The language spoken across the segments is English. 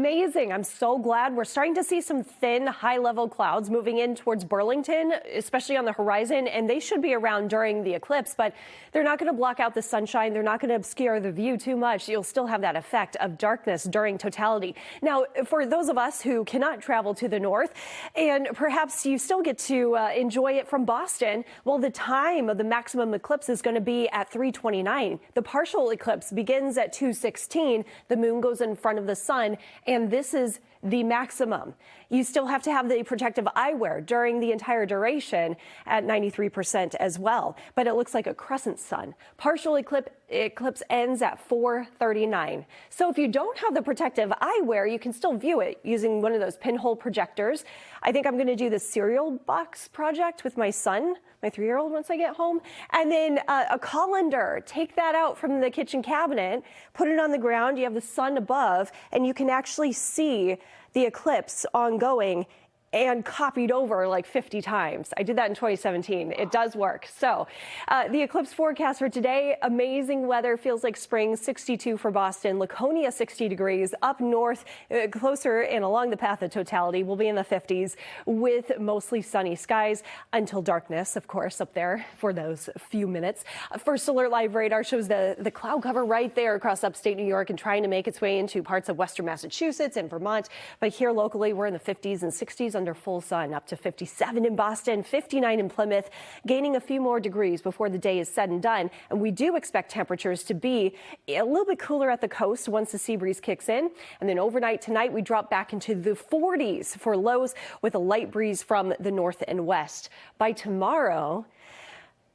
Amazing. I'm so glad. We're starting to see some thin, high-level clouds moving in towards Burlington, especially on the horizon, and they should be around during the eclipse, but they're not going to block out the sunshine. They're not going to obscure the view too much. You'll still have that effect of darkness during totality. Now, for those of us who cannot travel to the north, and perhaps you still get to enjoy it from Boston, well, the time of the maximum eclipse is going to be at 3:29. The partial eclipse begins at 2:16. The moon goes in front of the sun, and this is the maximum. You still have to have the protective eyewear during the entire duration at 93% as well, but it looks like a crescent sun. Partial eclipse ends at 4:39. So if you don't have the protective eyewear, you can still view it using one of those pinhole projectors. I think I'm going to do the cereal box project with my son, my 3-year-old, once I get home. And then a colander. Take that out from the kitchen cabinet, put it on the ground. You have the sun above, and you can actually see the eclipse ongoing and copied over like 50 times. I did that in 2017. It does work. So the eclipse forecast for today, amazing weather, feels like spring, 62 for Boston, Laconia 60 degrees, up north, closer and along the path of totality, we'll be in the 50s with mostly sunny skies until darkness, of course, up there for those few minutes. First Alert Live radar shows the cloud cover right there across upstate New York and trying to make its way into parts of western Massachusetts and Vermont. But here locally, we're in the 50s and 60s under full sun, up to 57 in Boston, 59 in Plymouth, gaining a few more degrees before the day is said and done. And we do expect temperatures to be a little bit cooler at the coast once the sea breeze kicks in. And then overnight tonight, we drop back into the 40s for lows with a light breeze from the north and west. By tomorrow,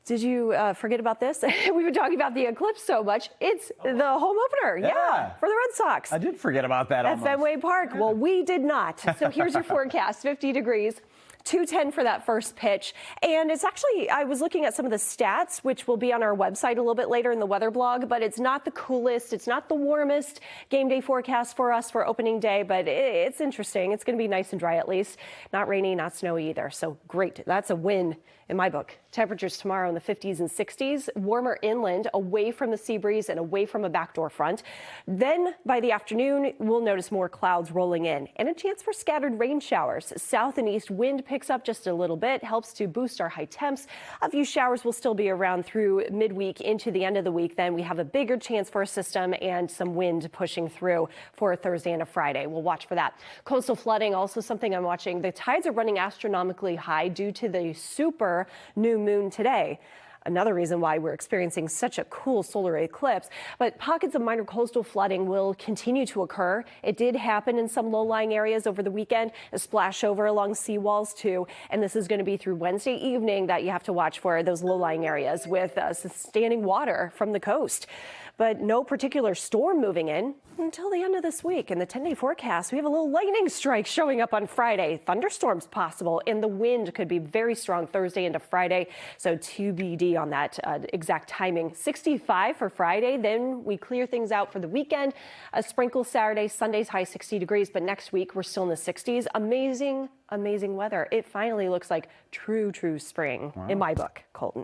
did you forget about this? We've been talking about the eclipse so much. It's the home opener, yeah, for the Red Sox. I did forget about that at Fenway Park. Well, we did not. So here's your forecast, 50 degrees. 2:10 for that first pitch. And it's actually, I was looking at some of the stats, which will be on our website a little bit later in the weather blog, but it's not the coolest, it's not the warmest game day forecast for us for opening day, but it's interesting. It's going to be nice and dry at least. Not rainy, not snowy either. So great. That's a win in my book. Temperatures tomorrow in the 50s and 60s, warmer inland, away from the sea breeze and away from a backdoor front. Then by the afternoon, we'll notice more clouds rolling in and a chance for scattered rain showers. South and east wind picks up just a little bit, helps to boost our high temps. A few showers will still be around through midweek into the end of the week. Then we have a bigger chance for a system and some wind pushing through for a Thursday and a Friday. We'll watch for that. Coastal flooding, also something I'm watching. The tides are running astronomically high due to the super new moon today. Another reason why we're experiencing such a cool solar eclipse. But pockets of minor coastal flooding will continue to occur. It did happen in some low-lying areas over the weekend, a splash over along seawalls too. And this is going to be through Wednesday evening that you have to watch for those low-lying areas with standing water from the coast. But no particular storm moving in until the end of this week. In the 10-day forecast, we have a little lightning strike showing up on Friday. Thunderstorms possible, and the wind could be very strong Thursday into Friday. So TBD on that exact timing. 65 for Friday. Then we clear things out for the weekend. A sprinkle Saturday, Sunday's high 60 degrees. But next week, we're still in the 60s. Amazing, amazing weather. It finally looks like true spring in my book, Colton.